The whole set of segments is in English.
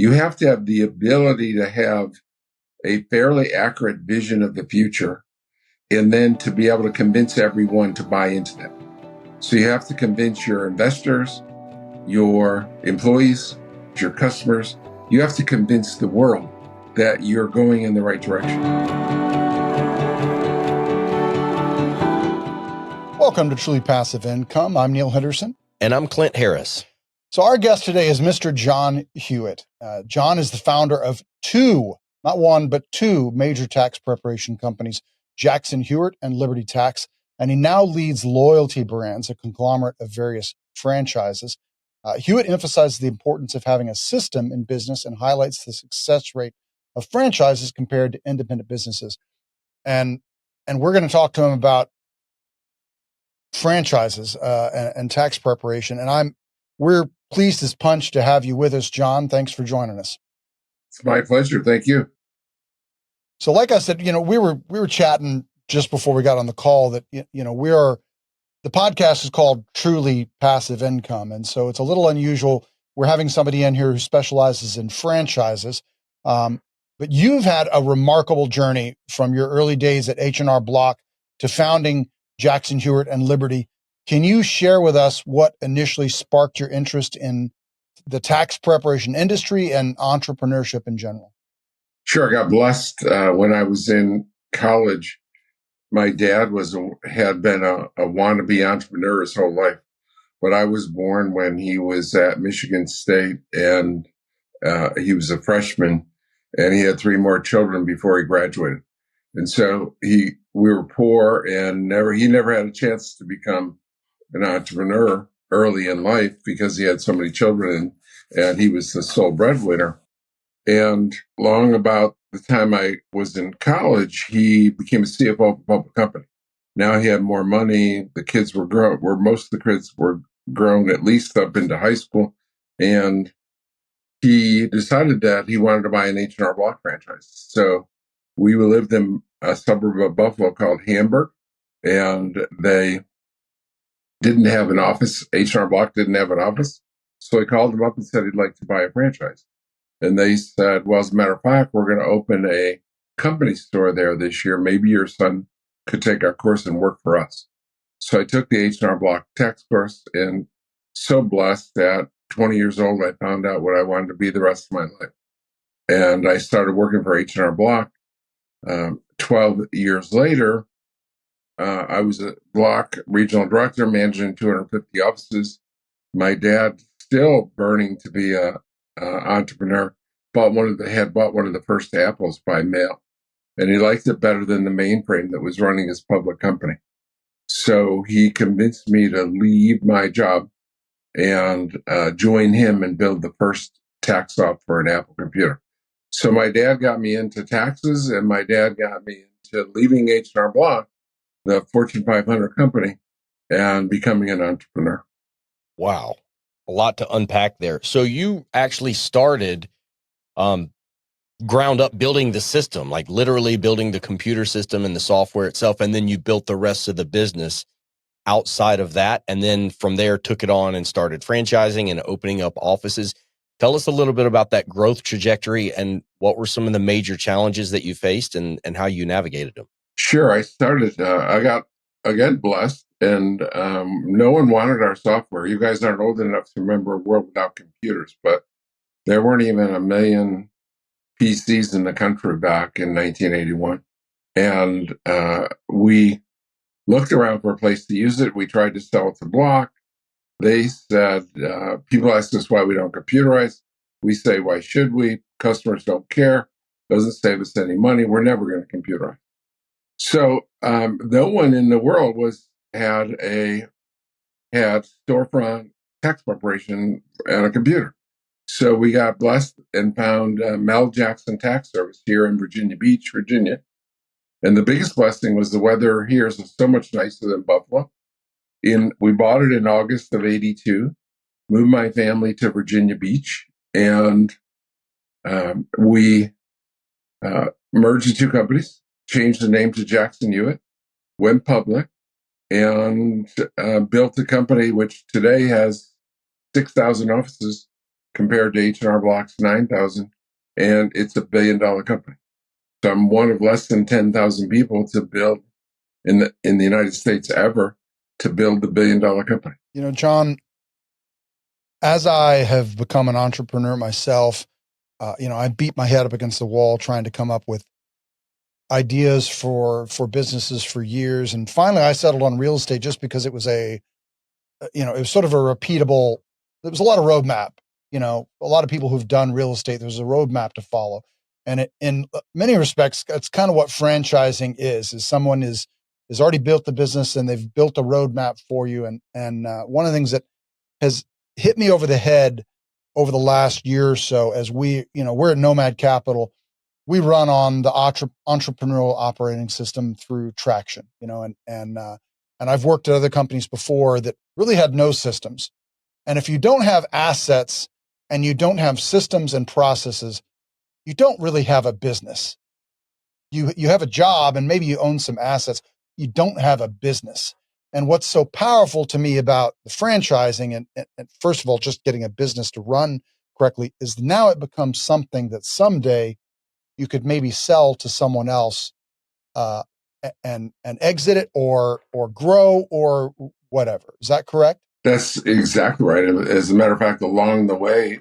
you have to have the ability to have a fairly accurate vision of the future and then to be able to convince everyone to buy into that. So you have to convince your investors, your employees, your customers. You have to convince the world that you're going in the right direction. Welcome to Truly Passive Income. I'm Neil Henderson. And I'm Clint Harris. So our guest today is Mr. John Hewitt. John is the founder of two, not one, but two major tax preparation companies, Jackson Hewitt and Liberty Tax. And he now leads Loyalty Brands, a conglomerate of various franchises. Hewitt emphasizes the importance of having a system in business and highlights the success rate of franchises compared to independent businesses. And we're going to talk to him about franchises and tax preparation. And we're pleased as punch to have you with us, John. Thanks for joining us. It's my pleasure. Thank you. So, like I said, we were chatting just before we got on the call that the podcast is called Truly Passive Income, and so it's a little unusual. We're having somebody in here who specializes in franchises, but you've had a remarkable journey from your early days at H&R Block to founding Jackson Hewitt and Liberty. Can you share with us what initially sparked your interest in the tax preparation industry and entrepreneurship in general? Sure. I got blessed when I was in college. My dad had been a wannabe entrepreneur his whole life, but I was born when he was at Michigan State, and he was a freshman, and he had three more children before he graduated. And so we were poor, and he never had a chance to become an entrepreneur early in life because he had so many children, and he was the sole breadwinner. And long about the time I was in college, he became a CFO of a public company. Now he had more money. The kids were grown, most of the kids were grown at least up into high school. And he decided that he wanted to buy an H&R Block franchise. So we lived in a suburb of Buffalo called Hamburg, and they didn't have an office. H&R Block didn't have an office. So I called him up and said he'd like to buy a franchise. And they said, well, as a matter of fact, we're going to open a company store there this year. Maybe your son could take our course and work for us. So I took the H&R Block tax course, and so blessed at 20 years old, I found out what I wanted to be the rest of my life. And I started working for H&R Block. 12 years later, I was a Block regional director, managing 250 offices. My dad, still burning to be a entrepreneur, bought one of the first Apples by mail, and he liked it better than the mainframe that was running his public company. So he convinced me to leave my job and join him and build the first tax software, an Apple computer. So my dad got me into taxes, and my dad got me into leaving H&R Block, the Fortune 500 company, and becoming an entrepreneur. Wow. A lot to unpack there. So you actually started ground up building the system, like literally building the computer system and the software itself, and then you built the rest of the business outside of that, and then from there took it on and started franchising and opening up offices. Tell us a little bit about that growth trajectory and what were some of the major challenges that you faced and how you navigated them. Sure. I started, I got, again, blessed, and no one wanted our software. You guys aren't old enough to remember a world without computers, but there weren't even 1 million PCs in the country back in 1981. And we looked around for a place to use it. We tried to sell it to Block. They said, people ask us why we don't computerize. We say, why should we? Customers don't care. Doesn't save us any money. We're never going to computerize. So no one in the world had storefront tax preparation and a computer. So we got blessed and found Mel Jackson Tax Service here in Virginia Beach, Virginia. And the biggest blessing was the weather here is so much nicer than Buffalo. We bought it in August of 82, moved my family to Virginia Beach, and we merged the two companies, changed the name to Jackson Hewitt, went public, and built a company which today has 6,000 offices compared to H&R Block's 9,000, and it's a $1 billion company. So I'm one of less than 10,000 people to build in the United States ever to build the $1 billion company. John, as I have become an entrepreneur myself, I beat my head up against the wall trying to come up with ideas for businesses for years. And finally I settled on real estate just because it was it was sort of a repeatable, there was a lot of roadmap, a lot of people who've done real estate, there's a roadmap to follow. And in many respects, it's kind of what franchising is someone has already built the business and they've built a roadmap for you. And one of the things that has hit me over the head over the last year or so, as we're at Nomad Capital, we run on the entrepreneurial operating system through Traction, and I've worked at other companies before that really had no systems. And if you don't have assets and you don't have systems and processes, you don't really have a business. You have a job and maybe you own some assets. You don't have a business. And what's so powerful to me about the franchising and first of all, just getting a business to run correctly is now it becomes something that someday you could maybe sell to someone else and exit it or grow or whatever. Is that correct? That's exactly right. As a matter of fact, along the way,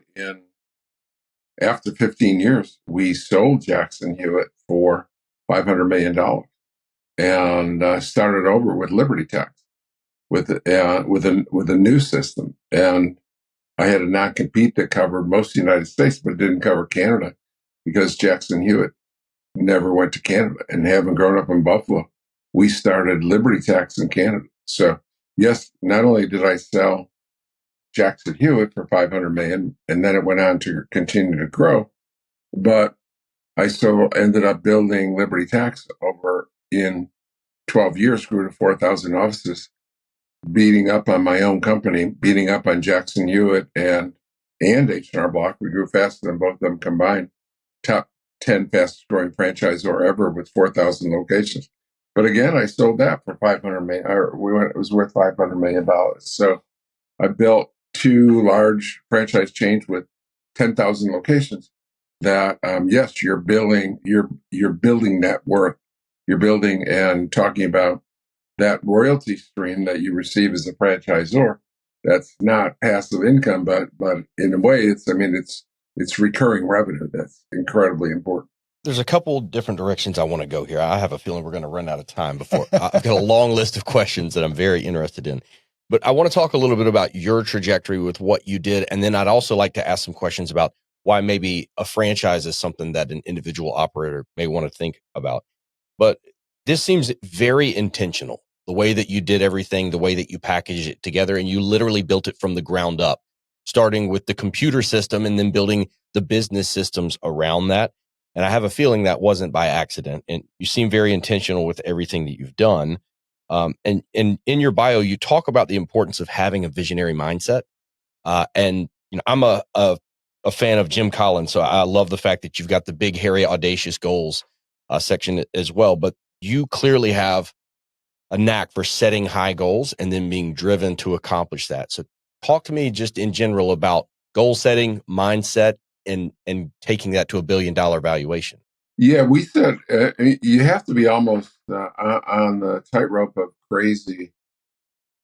after 15 years, we sold Jackson Hewitt for $500 million and started over with Liberty Tax with a new system. And I had a non-compete that covered most of the United States, but it didn't cover Canada because Jackson Hewitt never went to Canada. And having grown up in Buffalo, we started Liberty Tax in Canada. So yes, not only did I sell Jackson Hewitt for $500 million, and then it went on to continue to grow, but I still ended up building Liberty Tax over in 12 years, grew to 4,000 offices, beating up on my own company, beating up on Jackson Hewitt and H&R Block. We grew faster than both of them combined. Top 10 fastest growing franchisor ever with 4,000 locations. But again, I sold that for $500 million. It was worth $500 million. So I built two large franchise chains with 10,000 locations. That yes, you're building net worth. You're building and talking about that royalty stream that you receive as a franchisor. That's not passive income, but in a way, it's recurring revenue. That's incredibly important. There's a couple different directions I want to go here. I have a feeling we're going to run out of time before I've got a long list of questions that I'm very interested in. But I want to talk a little bit about your trajectory with what you did. And then I'd also like to ask some questions about why maybe a franchise is something that an individual operator may want to think about. But this seems very intentional, the way that you did everything, the way that you packaged it together, and you literally built it from the ground up, starting with the computer system and then building the business systems around that. And I have a feeling that wasn't by accident. And you seem very intentional with everything that you've done. And in your bio, you talk about the importance of having a visionary mindset. And I'm a fan of Jim Collins, so I love the fact that you've got the big, hairy, audacious goals section as well. But you clearly have a knack for setting high goals and then being driven to accomplish that. So talk to me just in general about goal setting, mindset, and taking that to $1 billion valuation. Yeah, we said you have to be almost on the tightrope of crazy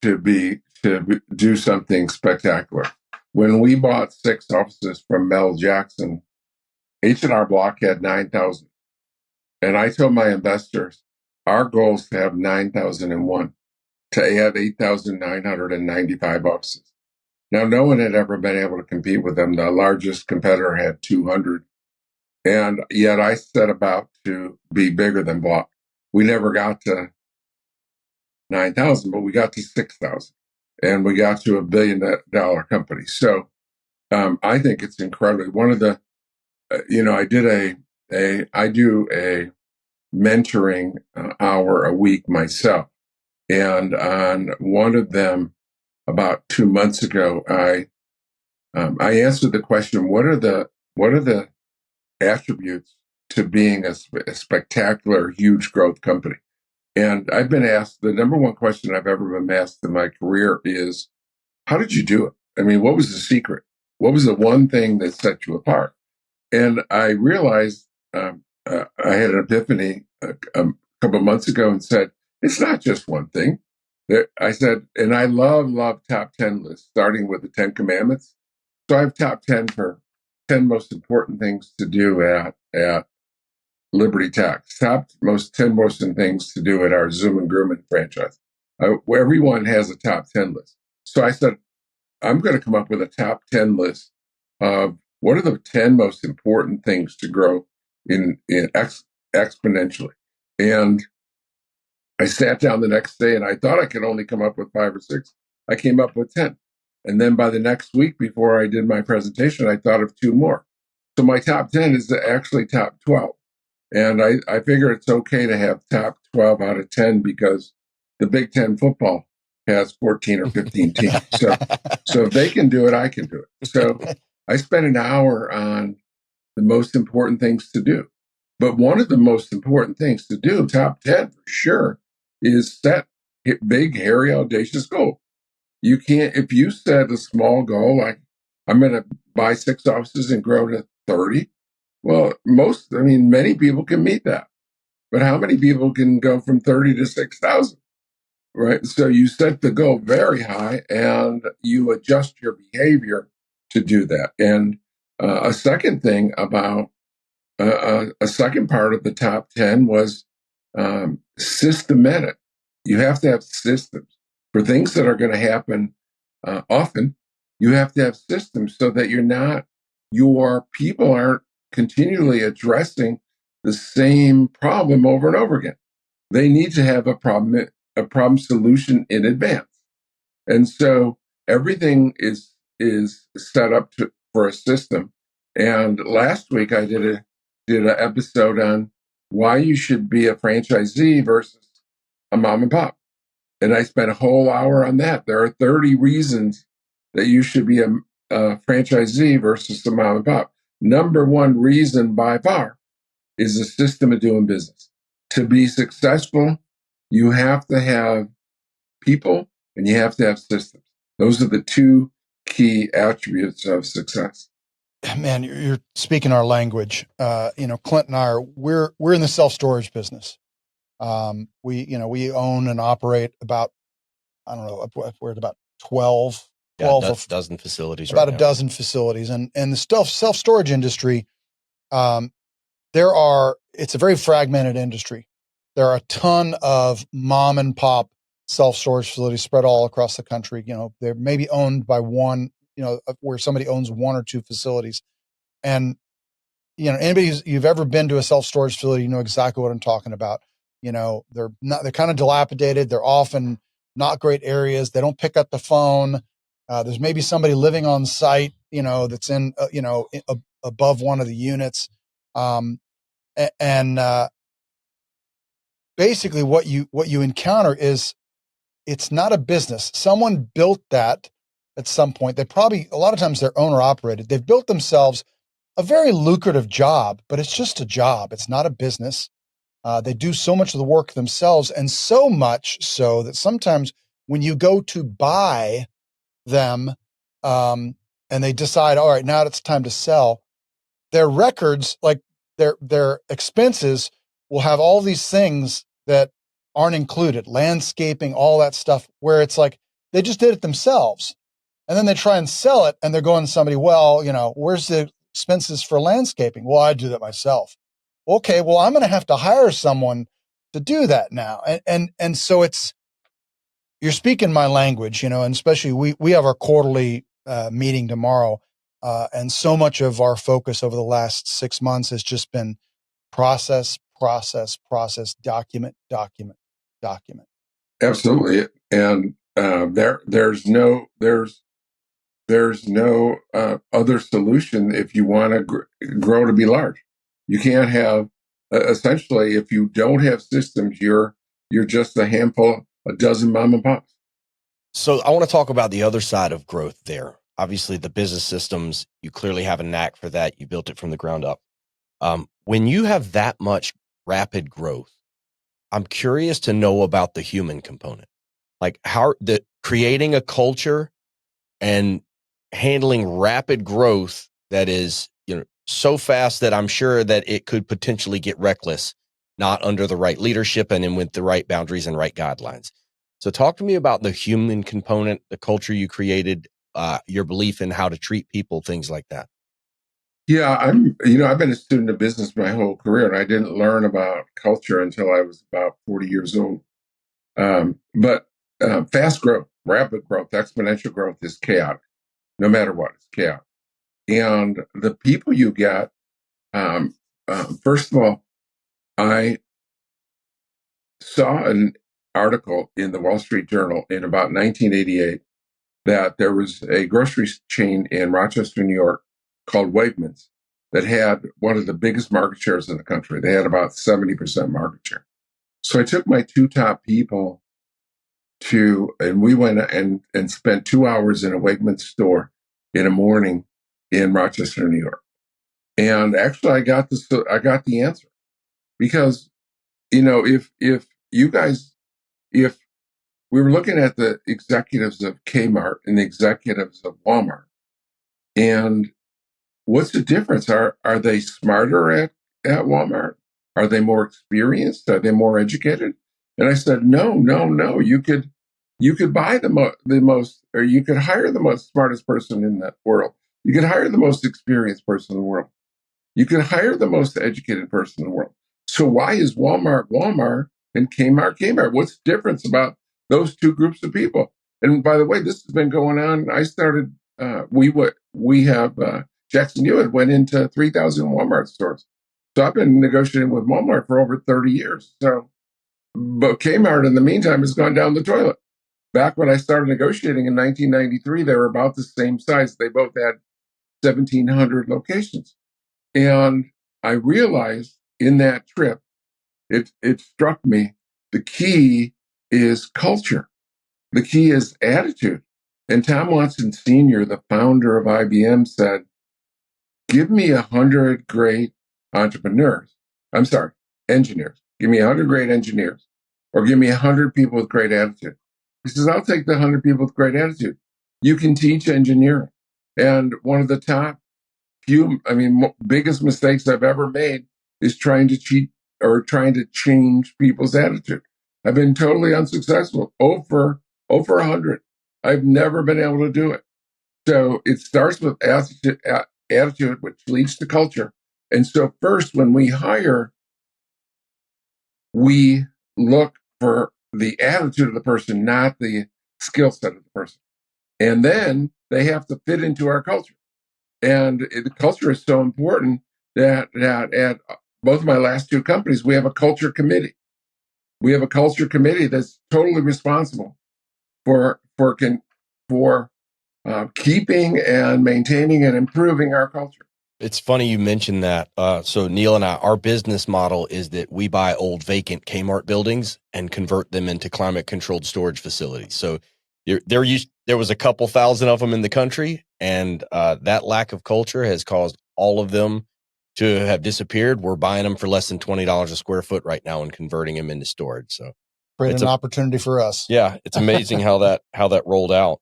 to do something spectacular. When we bought 6 offices from Mel Jackson, H&R Block had 9,000. And I told my investors, our goal is to have 9,001, to add 8,995 offices. Now, no one had ever been able to compete with them. The largest competitor had 200. And yet I set about to be bigger than Block. We never got to 9,000, but we got to 6,000. And we got to $1 billion company. So I think it's incredible. One of the, I do a mentoring hour a week myself. And on one of them, about 2 months ago, I answered the question: what are the attributes to being a spectacular, huge growth company? And I've been asked, the number one question I've ever been asked in my career is, how did you do it? I mean, what was the secret? what was the one thing that set you apart? And I realized I had an epiphany a couple of months ago and said, it's not just one thing. I said, and I love top 10 lists, starting with the 10 commandments. So I have top 10 for 10 most important things to do at Liberty Tax, 10 most important things to do at our Zoom and Grooming franchise. Where everyone has a top 10 list. So I said, I'm going to come up with a top 10 list of what are the 10 most important things to grow exponentially. And I sat down the next day and I thought I could only come up with 5 or 6. I came up with 10. And then by the next week, before I did my presentation, I thought of 2 more. So my top 10 is actually top 12. And I figure it's okay to have top 12 out of 10 because the Big Ten football has 14 or 15 teams. So if they can do it, I can do it. So I spent an hour on the most important things to do. But one of the most important things to do, top 10 for sure, is set big, hairy, audacious goal. You can't, if you set a small goal, like I'm going to buy 6 offices and grow to 30. Well, many people can meet that. But how many people can go from 30 to 6,000? Right. So you set the goal very high and you adjust your behavior to do that. And a second thing about a second part of the top 10 was systematic. You have to have systems for things that are going to happen often. You have to have systems so that your people aren't continually addressing the same problem over and over again. They need to have a problem solution in advance. And so everything is set up for a system. And last week I did an episode on why you should be a franchisee versus a mom and pop. And I spent a whole hour on that. There are 30 reasons that you should be a franchisee versus a mom and pop. Number one reason by far is the system of doing business. To be successful, you have to have people and you have to have systems. Those are the 2 key attributes of success. Man, you're speaking our language. Clint and I we're in the self-storage business. We own and operate about, I don't know, we're at about 12 dozen facilities, about a dozen facilities. And the self-storage industry, it's a very fragmented industry. There are a ton of mom and pop self-storage facilities spread all across the country. They're maybe owned by one, where somebody owns 1 or 2 facilities. And, anybody you've ever been to a self-storage facility, you know exactly what I'm talking about. They're kind of dilapidated. They're often not great areas. They don't pick up the phone. There's maybe somebody living on site, that's in, above one of the units. Basically what you encounter is it's not a business. Someone built that at some point. A lot of times they're owner operated. They've built themselves a very lucrative job, but it's just a job. It's not a business. They do so much of the work themselves, and so much so that sometimes when you go to buy them, and they decide, all right, now it's time to sell, their records, like their expenses, will have all these things that aren't included, landscaping, all that stuff, where it's like they just did it themselves. And then they try and sell it and they're going to somebody, well, where's the expenses for landscaping? Well, I do that myself. Okay, well, I'm going to have to hire someone to do that now. And so you're speaking my language, and especially we have our quarterly meeting tomorrow. And so much of our focus over the last 6 months has just been process, document. Absolutely. And there's no other solution if you want to grow to be large. You can't have, essentially, if you don't have systems, you're just a dozen mom and pops. So I want to talk about the other side of growth there. Obviously, the business systems, you clearly have a knack for that. You built it from the ground up. When you have that much rapid growth, I'm curious to know about the human component, like creating a culture and handling rapid growth that is, so fast that I'm sure that it could potentially get reckless, not under the right leadership and with the right boundaries and right guidelines. So talk to me about the human component, the culture you created, your belief in how to treat people, things like that. Yeah, I've been a student of business my whole career, and I didn't learn about culture until I was about 40 years old. But fast growth, rapid growth, exponential growth is chaotic. No matter what, it's chaotic. And the people you get, first of all, I saw an article in the Wall Street Journal in about 1988 that there was a grocery chain in Rochester, New York called Wegmans that had one of the biggest market shares in the country. They had about 70% market share. So I took my two top people and we went and spent 2 hours in a Wegmans store in a morning in Rochester, New York. And actually I got the answer because, if we were looking at the executives of Kmart and the executives of Walmart, and what's the difference? Are they smarter at Walmart? Are they more experienced? Are they more educated? And I said, no. You could buy the most, or you could hire the most smartest person in the world. You could hire the most experienced person in the world. You could hire the most educated person in the world. So why is Walmart Walmart and Kmart Kmart? What's the difference about those two groups of people? And by the way, this has been going on. I started. Jackson Hewitt went into 3,000 Walmart stores. So I've been negotiating with Walmart for over 30 years. But Kmart in the meantime has gone down the toilet. Back when I started negotiating in 1993, they were about the same size. They both had 1,700 locations. And I realized in that trip, it struck me, the key is culture. The key is attitude. And Tom Watson Sr., the founder of IBM, said, give me 100 great engineers. Give me 100 great engineers, or give me 100 people with great attitude. He says, I'll take the 100 people with great attitude. You can teach engineering. And one of the biggest mistakes I've ever made is trying to cheat or trying to change people's attitude. I've been totally unsuccessful. Over 100. I've never been able to do it. So it starts with attitude, which leads to culture. And so first, when we hire, we look for the attitude of the person, not the skill set of the person. And then they have to fit into our culture. And the culture is so important that at both of my last two companies, we have a culture committee. We have a culture committee that's totally responsible for keeping and maintaining and improving our culture. It's funny you mentioned that. So Neil and I, our business model is that we buy old vacant Kmart buildings and convert them into climate controlled storage facilities. So there was a couple thousand of them in the country, and that lack of culture has caused all of them to have disappeared. We're buying them for less than $20 a square foot right now and converting them into storage. So Create an opportunity for us. Yeah, it's amazing how that rolled out.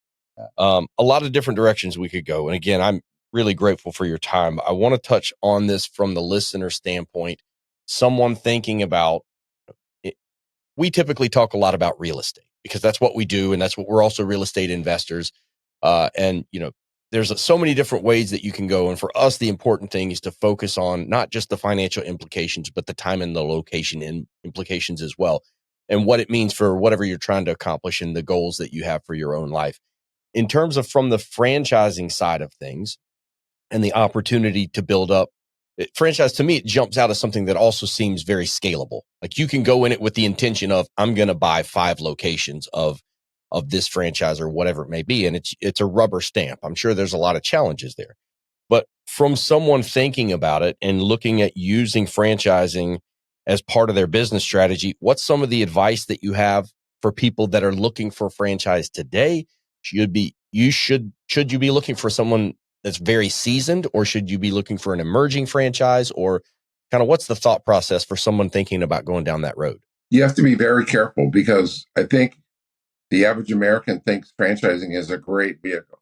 A lot of different directions we could go. And again, I'm really grateful for your time. I want to touch on this from the listener standpoint. Someone thinking about it. We typically talk a lot about real estate because that's what we do. And that's what we're also real estate investors. And there's so many different ways that you can go. And for us, the important thing is to focus on not just the financial implications, but the time and the location implications as well. And what it means for whatever you're trying to accomplish and the goals that you have for your own life. In terms of from the franchising side of things and the opportunity to build up franchise, to me, it jumps out as something that also seems very scalable. Like you can go in it with the intention of, I'm going to buy 5 locations of this franchise or whatever it may be. And it's a rubber stamp. I'm sure there's a lot of challenges there, but from someone thinking about it and looking at using franchising as part of their business strategy, what's some of the advice that you have for people that are looking for a franchise today? Should you be looking for someone that's very seasoned, or should you be looking for an emerging franchise, or kind of what's the thought process for someone thinking about going down that road? You have to be very careful because I think the average American thinks franchising is a great vehicle.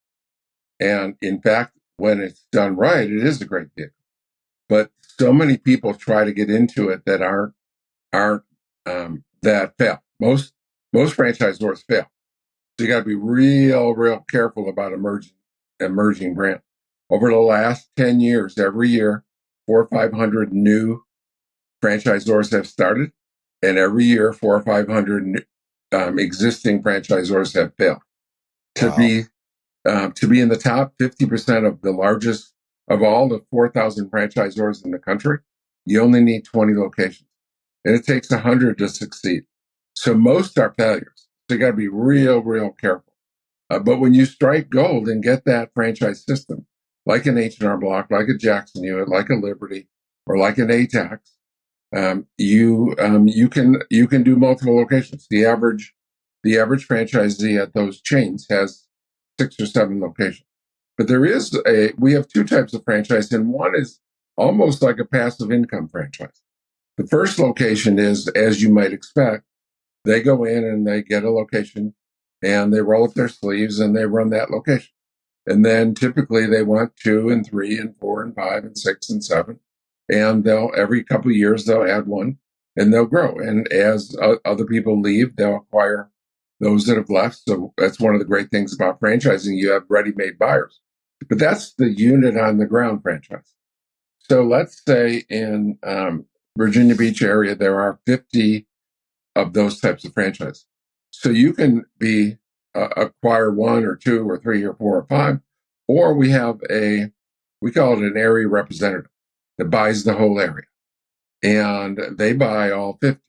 And in fact, when it's done right, it is a great vehicle. But so many people try to get into it that aren't that fail. Most franchisors fail. So you got to be real careful about emerging brand. Over the last 10 years, every year, 400 or 500 new franchisors have started, and every year, 400 or 500 existing franchisors have failed. Wow. To be in the top 50% of the largest of all the 4,000 franchisors in the country, you only need 20 locations, and it takes 100 to succeed. So most are failures. So you got to be real careful. But when you strike gold and get that franchise system, like an H&R Block, like a Jackson Hewitt, like a Liberty, or like an ATAX, you can do multiple locations. The average franchisee at those chains has 6 or 7 locations. But we have 2 types of franchise, and one is almost like a passive income franchise. The first location is, as you might expect, they go in and they get a location and they roll up their sleeves and they run that location. And then typically they want 2 and 3 and 4 and 5 and 6 and 7. And every couple of years, they'll add one and they'll grow. And as other people leave, they'll acquire those that have left. So that's one of the great things about franchising. You have ready-made buyers, but that's the unit on the ground franchise. So let's say in Virginia Beach area, there are 50 of those types of franchises. So you can acquire 1 or 2 or 3 or 4 or 5, or we call it an area representative that buys the whole area, and they buy all 50,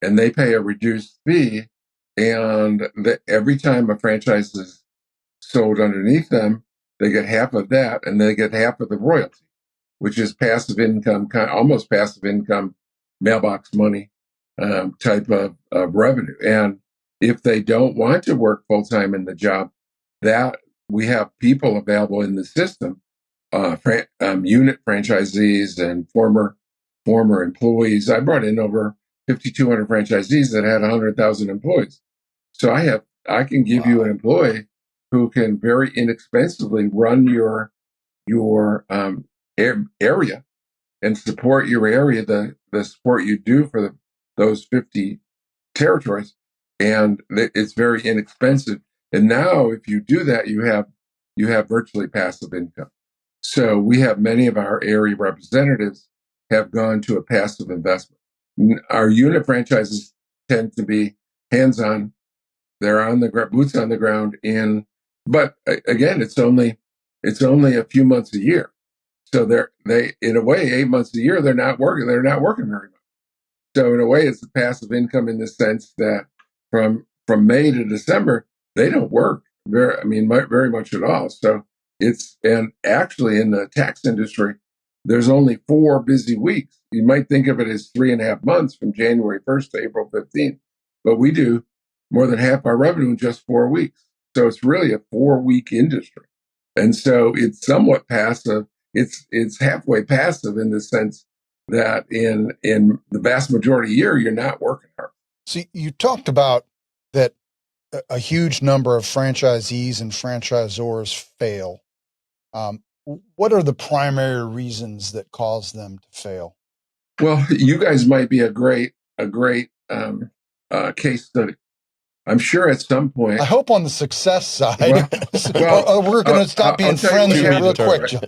and they pay a reduced fee, and every time a franchise is sold underneath them, they get half of that, and they get half of the royalty, which is passive income, almost passive income, mailbox money type of revenue. And if they don't want to work full time in the job, that we have people available in the system, unit franchisees and former employees. I brought in over 5,200 franchisees that had 100,000 employees. So I can give you an employee who can very inexpensively run your area and support your area, the support you do for those 50 territories. And it's very inexpensive. And now if you do that, you have virtually passive income. So we have many of our area representatives have gone to a passive investment. Our unit franchises tend to be hands-on. They're on the boots on the ground but again, it's only a few months a year. So they in a way, 8 months a year, they're not working very much. So in a way, it's a passive income in the sense that from May to December, they don't work very much at all. So and actually in the tax industry, there's only 4 busy weeks. You might think of it as 3.5 months from January 1st to April 15th, but we do more than half our revenue in just 4 weeks. So it's really a 4-week industry. And so it's somewhat passive. It's halfway passive in the sense that in the vast majority of the year, you're not working hard. See, you talked about that a huge number of franchisees and franchisors fail. What are the primary reasons that cause them to fail? Well, you guys might be a great case study. I'm sure at some point. I hope on the success side. Well, we're going to stop being friends here real quick, John.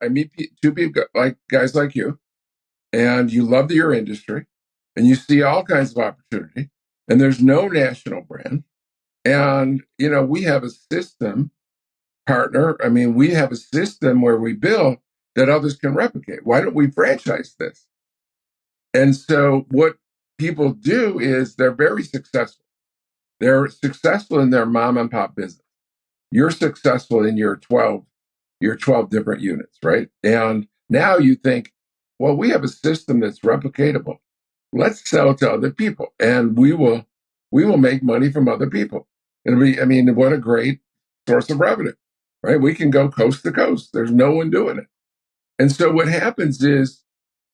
I meet 2 people like guys like you, and you love your industry, and you see all kinds of opportunity, and there's no national brand, and we have a system partner. I mean, we have a system where we build that others can replicate. Why don't we franchise this? And so what people do is they're very successful. They're successful in their mom and pop business. You're successful in your 12 different units, right? And now you think, well, we have a system that's replicatable. Let's sell it to other people, and we will make money from other people. What a great source of revenue, right? We can go coast to coast. There's no one doing it. And so what happens is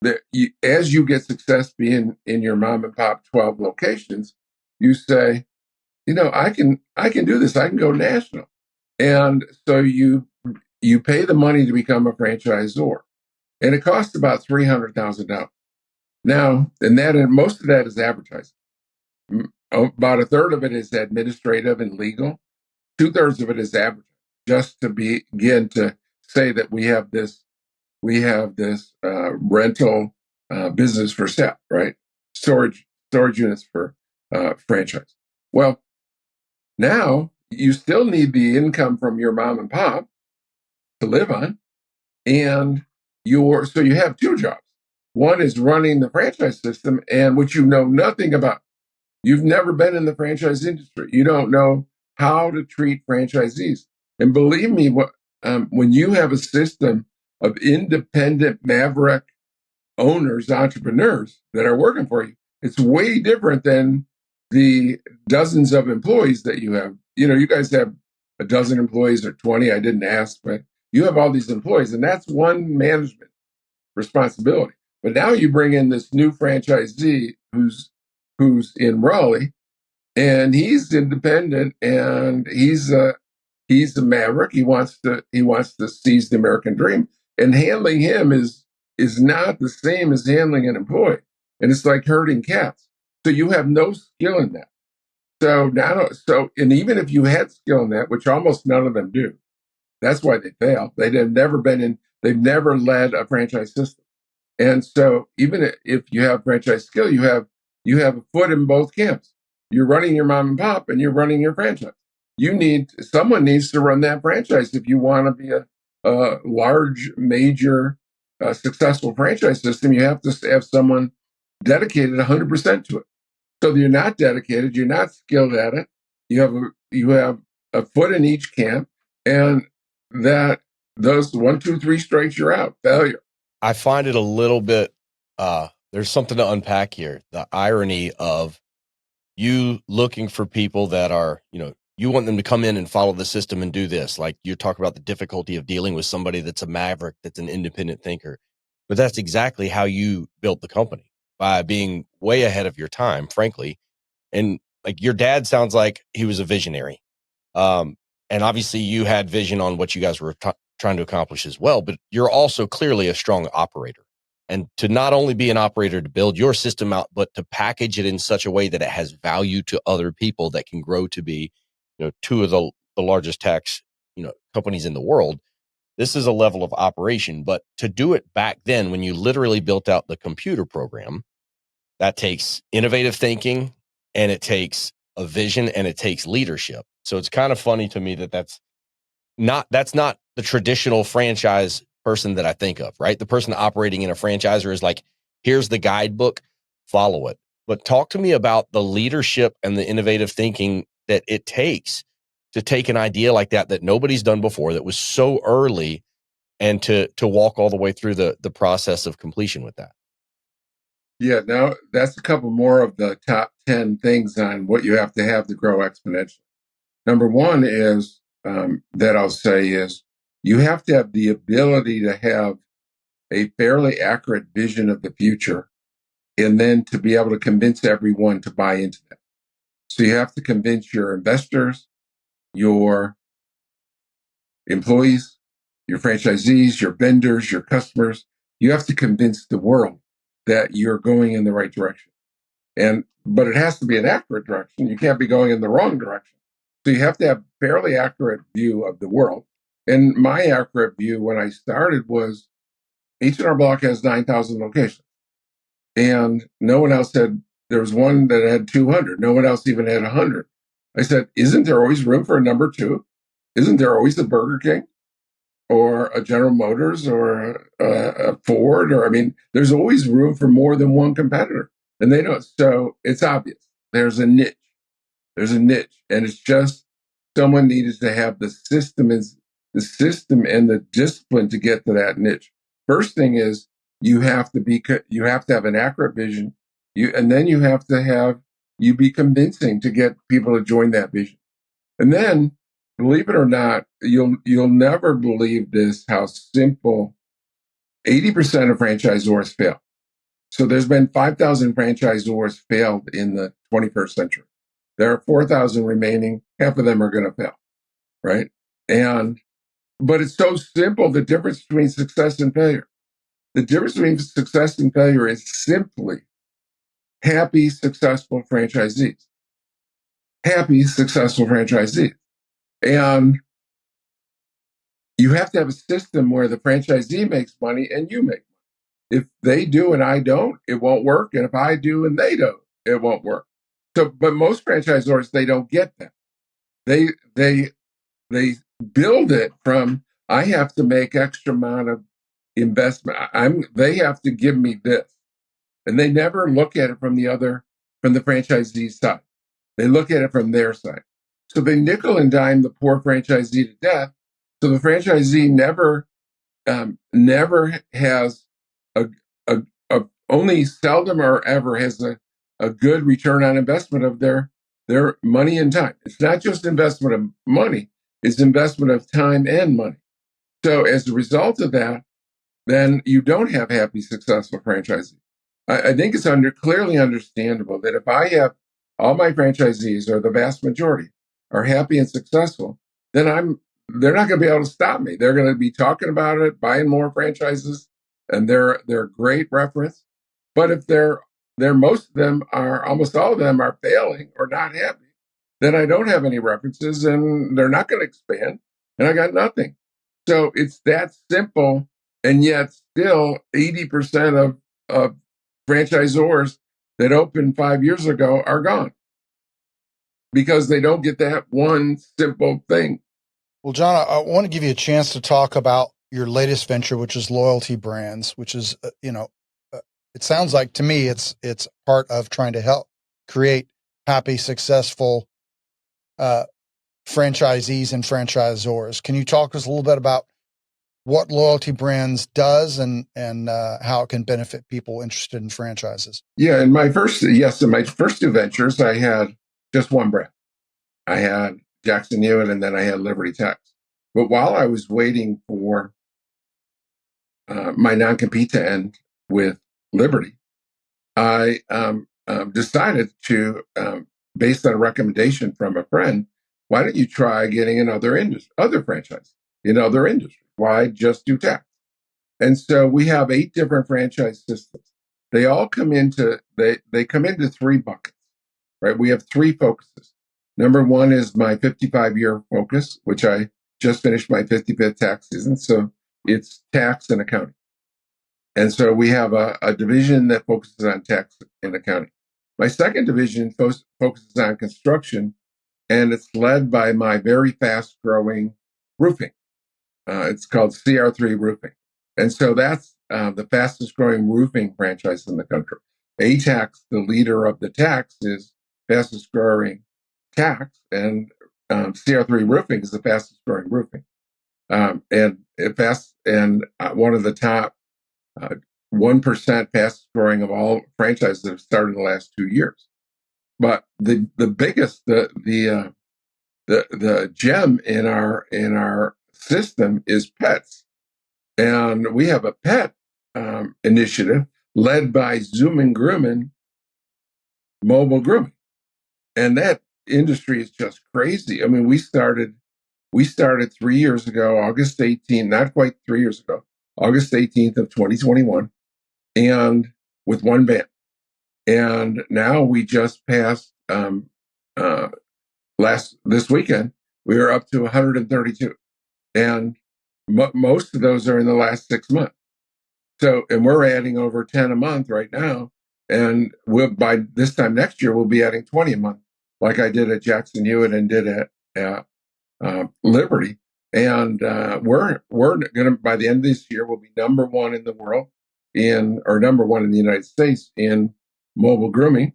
that as you get success being in your mom and pop 12 locations, you say, I can do this. I can go national. And so you pay the money to become a franchisor, and it costs about $300,000. Now, and most of that is advertising. About a third of it is administrative and legal. 2/3 of it is advertising, just to begin to say that we have this rental business for sale, right? Storage units for franchise. Well, now you still need the income from your mom and pop to live on, and so you have two jobs. One is running the franchise system, and which you know nothing about. You've never been in the franchise industry. You don't know how to treat franchisees. And believe me, when you have a system of independent maverick owners, entrepreneurs that are working for you, it's way different than the dozens of employees that you have. You guys have a dozen employees or 20. I didn't ask, but you have all these employees, and that's one management responsibility. But now you bring in this new franchisee who's in Raleigh, and he's independent, and he's a maverick. He wants to seize the American dream, and handling him is not the same as handling an employee, and it's like herding cats. So you have no skill in that. And even if you had skill in that, which almost none of them do, that's why they fail. They've never led a franchise system. And so even if you have franchise skill, you have a foot in both camps. You're running your mom and pop, and you're running your franchise. Someone needs to run that franchise if you want to be a large, major, successful franchise system. You have to have someone dedicated 100% to it. So you're not dedicated, you're not skilled at it. You have a foot in each camp, and that those 1, 2, 3 strikes, you're out. Failure. I find it a little bit, there's something to unpack here. The irony of you looking for people that are, you want them to come in and follow the system and do this. Like you talk about the difficulty of dealing with somebody that's a maverick, that's an independent thinker. But that's exactly how you built the company, by being way ahead of your time, frankly. And like your dad sounds like he was a visionary. And obviously you had vision on what you guys were trying to accomplish as well, but you're also clearly a strong operator. And to not only be an operator to build your system out, but to package it in such a way that it has value to other people that can grow to be, two of the largest tax, companies in the world. This is a level of operation, but to do it back then, when you literally built out the computer program, that takes innovative thinking, and it takes a vision, and it takes leadership. So it's kind of funny to me that's not the traditional franchise person that I think of, right? The person operating in a franchisor is like, here's the guidebook, follow it. But talk to me about the leadership and the innovative thinking that it takes to take an idea like that nobody's done before, that was so early, and to walk all the way through the process of completion with that. Yeah, now that's a couple more of the top 10 things on what you have to grow exponentially. Number one is that I'll say is you have to have the ability to have a fairly accurate vision of the future, and then to be able to convince everyone to buy into that. So you have to convince your investors, your employees, your franchisees, your vendors, your customers. You have to convince the world that you're going in the right direction. But it has to be an accurate direction. You can't be going in the wrong direction. So you have to have a fairly accurate view of the world. And my accurate view when I started was H&R Block has 9,000 locations. And no one else there was one that had 200. No one else even had 100. I said, isn't there always room for a number 2? Isn't there always a Burger King or a General Motors or a Ford? There's always room for more than one competitor. And they don't. So it's obvious. There's a niche. And it's just someone needed to have the system and the discipline to get to that niche. First thing is you have to have an accurate vision. And then you have to be convincing to get people to join that vision. And then, believe it or not, you'll never believe this, how simple 80% of franchisors fail. So there's been 5,000 franchisors failed in the 21st century. There are 4,000 remaining. Half of them are going to fail, right? But it's so simple, the difference between success and failure. The difference between success and failure is simply happy, successful franchisees. Happy, successful franchisees. And you have to have a system where the franchisee makes money and you make money. If they do and I don't, it won't work. And if I do and they don't, it won't work. So, but most franchisors, they don't get that. They build it from, I have to make extra amount of investment. They have to give me this. And they never look at it from the franchisee side. They look at it from their side. So they nickel and dime the poor franchisee to death. So the franchisee never has only seldom or ever has a good return on investment of their money and time. It's not just investment of money, it's investment of time and money. So as a result of that, then you don't have happy, successful franchisees. I think it's clearly understandable that if I have all my franchisees, or the vast majority, are happy and successful, then they're not going to be able to stop me. They're going to be talking about it, buying more franchises, and they're a great reference. But if almost all of them are failing or not happy, then I don't have any references and they're not going to expand and I got nothing. So it's that simple. And yet still 80% of franchisors that opened 5 years ago are gone because they don't get that one simple thing. Well, John, I want to give you a chance to talk about your latest venture, which is Loyalty Brands, which is, it sounds like to me, it's part of trying to help create happy, successful franchisees and franchisors. Can you talk to us a little bit about what Loyalty Brands does and how it can benefit people interested in franchises? Yeah, in my first two ventures, I had just one brand. I had Jackson Hewitt, and then I had Liberty Tax. But while I was waiting for my non-compete to end with Liberty, I decided to, based on a recommendation from a friend, why don't you try getting another franchise in other industries? Why just do tax? And so we have 8 different franchise systems. They all come into they come into 3 buckets, right? We have 3 focuses. Number 1 is my 55-year focus, which I just finished my 55th tax season. So it's tax and accounting. And so we have a division that focuses on tax and accounting. My second division focuses on construction, and it's led by my very fast-growing roofing. It's called CR3 Roofing. And so that's the fastest-growing roofing franchise in the country. ATAX, the leader of the tax, is fastest-growing tax, and CR3 Roofing is the fastest-growing roofing. And one of the top 1% fastest growing of all franchises that have started in the last 2 years. But the biggest, the gem in our system is pets, and we have a pet initiative led by Zoom and Grooming, mobile grooming, and that industry is just crazy. I mean, we started 3 years ago, August 18th, not quite 3 years ago, August 18th of 2021, and with one van. And now we just passed this weekend, we are up to 132. And most of those are in the last 6 months. So, and we're adding over 10 a month right now. And by this time next year, we'll be adding 20 a month, like I did at Jackson Hewitt and did at Liberty. And we're going to, by the end of this year, we'll be number 1 in the world or number 1 in the United States in mobile grooming.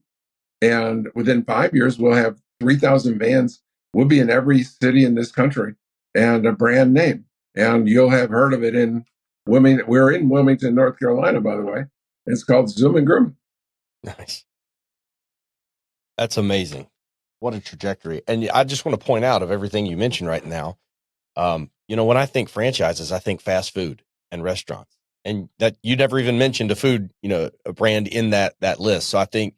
And within 5 years, we'll have 3,000 vans. We'll be in every city in this country and a brand name. And you'll have heard of it in Wilmington. We're in Wilmington, North Carolina, by the way. It's called Zoom and Grooming. Nice. That's amazing. What a trajectory. And I just want to point out of everything you mentioned right now, when I think franchises, I think fast food and restaurants, and that you never even mentioned a food, a brand in that list. So I think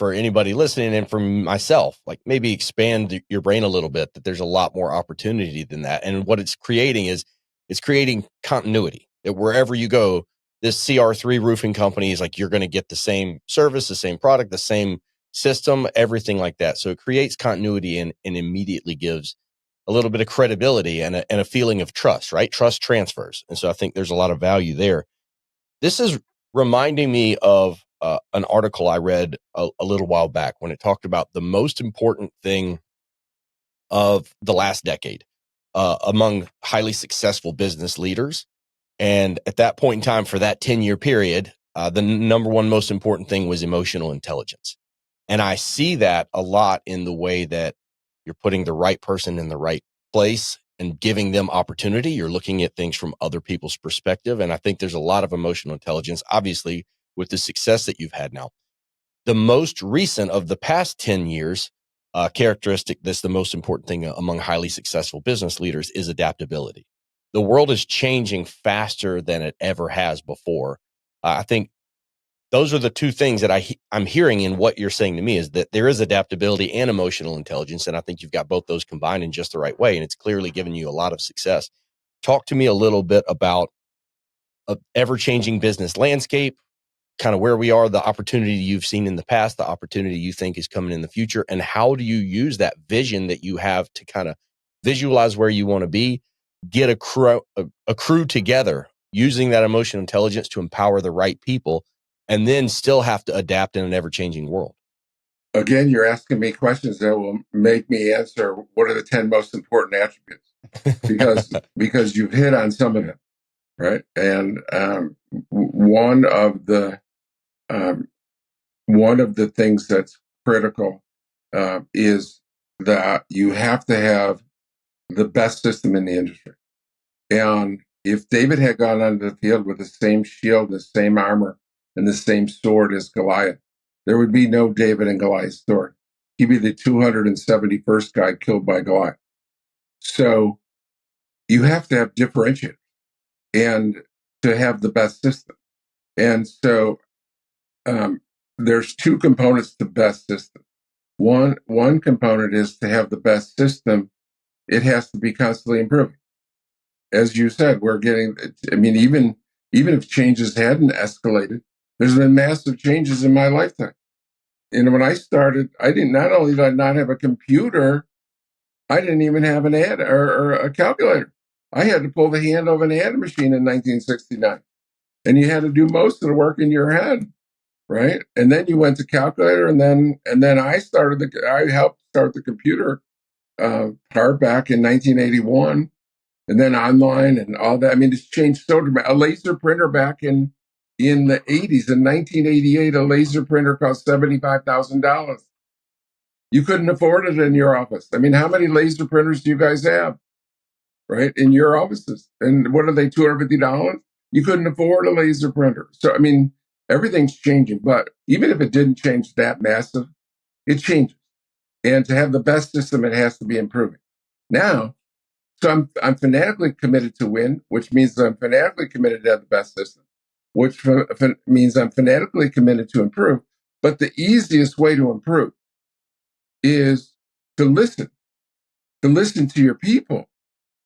for anybody listening and for myself, like maybe expand your brain a little bit, that there's a lot more opportunity than that. And what it's creating is it's creating continuity, that wherever you go, this CR3 roofing company is like, you're going to get the same service, the same product, the same system, everything like that. So it creates continuity and immediately gives a little bit of credibility and a feeling of trust, right? Trust transfers. And so I think there's a lot of value there. This is reminding me of an article I read a little while back when it talked about the most important thing of the last decade among highly successful business leaders. And at that point in time, for that 10-year period, the number one most important thing was emotional intelligence. And I see that a lot in the way that you're putting the right person in the right place and giving them opportunity. You're looking at things from other people's perspective. And I think there's a lot of emotional intelligence, obviously, with the success that you've had now. The most recent of the past 10 years, characteristic that's the most important thing among highly successful business leaders is adaptability. The world is changing faster than it ever has before. I think those are the two things that I'm hearing in what you're saying to me, is that there is adaptability and emotional intelligence. And I think you've got both those combined in just the right way. And it's clearly given you a lot of success. Talk to me a little bit about an ever-changing business landscape, kind of where we are, the opportunity you've seen in the past, the opportunity you think is coming in the future, and how do you use that vision that you have to kind of visualize where you want to be, get a crew together using that emotional intelligence to empower the right people, and then still have to adapt in an ever-changing world. Again, you're asking me questions that will make me answer what are the 10 most important attributes, because you've hit on some of them, right? And one of the things that's critical is that you have to have the best system in the industry. And if David had gone onto the field with the same shield, the same armor, and the same sword as Goliath, there would be no David and Goliath story. He'd be the 271st guy killed by Goliath. So you have to have differentiators and to have the best system. And so there's two components to best system. One component is to have the best system. It has to be constantly improving. As you said, we're getting, I mean, even if changes hadn't escalated, there's been massive changes in my lifetime. And when I started, not only did I not have a computer, I didn't even have an ad or a calculator. I had to pull the hand of an ad machine in 1969. And you had to do most of the work in your head, right? And then you went to calculator, and then I helped start the computer part back in 1981. And then online and all that. I mean, it's changed so dramatically. A laser printer back in the 80s, in 1988, a laser printer cost $75,000. You couldn't afford it in your office. I mean, how many laser printers do you guys have, right, in your offices? And what are they, $250? You couldn't afford a laser printer. So, I mean, everything's changing. But even if it didn't change that massive, it changes. And to have the best system, it has to be improving. Now, so I'm fanatically committed to win, which means I'm fanatically committed to have the best system, which means I'm fanatically committed to improve. But the easiest way to improve is to listen to your people,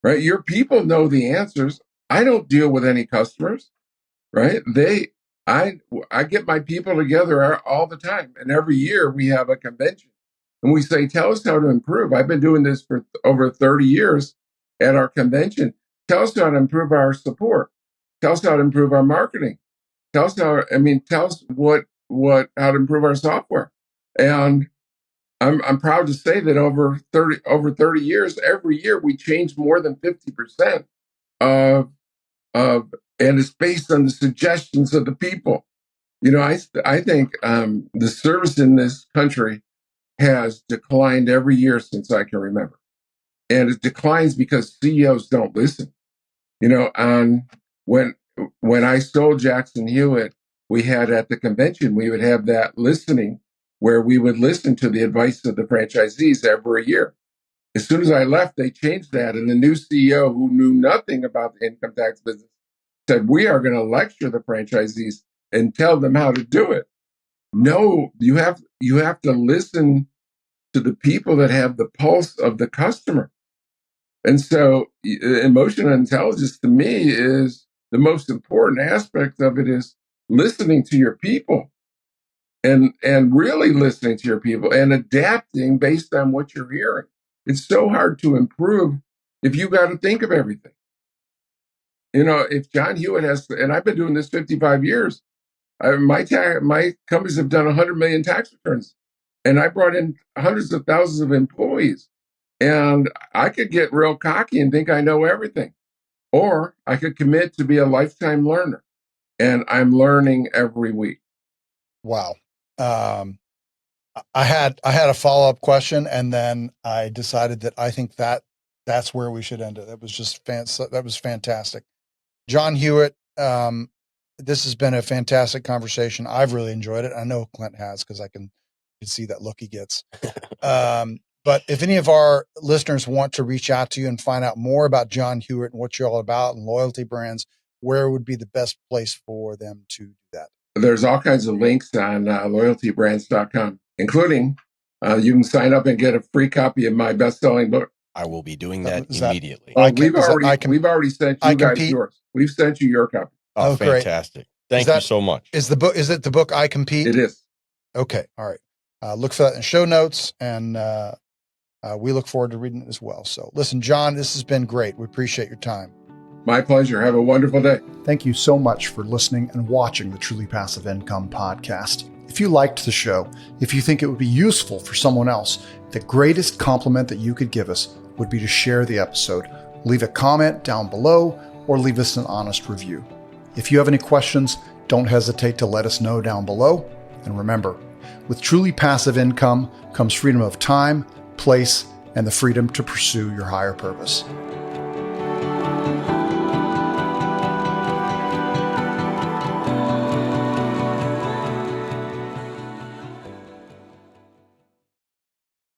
right? Your people know the answers. I don't deal with any customers, right? I get my people together all the time. And every year we have a convention and we say, tell us how to improve. I've been doing this for over 30 years. At our convention, tell us how to improve our support. Tell us how to improve our marketing. Tell us how to improve our software. And I'm proud to say that over 30 years, every year we change more than 50% of and it's based on the suggestions of the people. You know, I think the service in this country has declined every year since I can remember. And it declines because CEOs don't listen. You know, when I sold Jackson Hewitt, we had at the convention, we would have that listening where we would listen to the advice of the franchisees every year. As soon as I left, they changed that. And the new CEO, who knew nothing about the income tax business, said, we are going to lecture the franchisees and tell them how to do it. No, you have to listen to the people that have the pulse of the customer. And so emotional intelligence to me is the most important aspect of it, is listening to your people and really listening to your people and adapting based on what you're hearing. It's so hard to improve if you got to think of everything. If John Hewitt has, and I've been doing this 55 years, my companies have done 100 million tax returns, and I brought in hundreds of thousands of employees. And I could get real cocky and think I know everything, or I could commit to be a lifetime learner, and I'm learning every week. Wow. I had a follow-up question, and then I decided that I think that's where we should end it. That was just that was fantastic. John Hewitt, this has been a fantastic conversation. I've really enjoyed it. I know Clint has, because I can see that look he gets. But if any of our listeners want to reach out to you and find out more about John Hewitt and what you're all about and loyalty brands, where would be the best place for them to do that? There's all kinds of links on loyaltybrands.com, including you can sign up and get a free copy of my best-selling book. I will be doing that immediately. We've already sent you guys yours. We've sent you your copy. Oh, fantastic. Thank you so much. Is it the book I Compete? It is. Okay. All right. Look for that in show notes, and we look forward to reading it as well. So listen, John, this has been great. We appreciate your time. My pleasure. Have a wonderful day. Thank you so much for listening and watching the Truly Passive Income podcast. If you liked the show, if you think it would be useful for someone else, the greatest compliment that you could give us would be to share the episode, leave a comment down below, or leave us an honest review. If you have any questions, don't hesitate to let us know down below. And remember, with truly passive income comes freedom of time, place, and the freedom to pursue your higher purpose.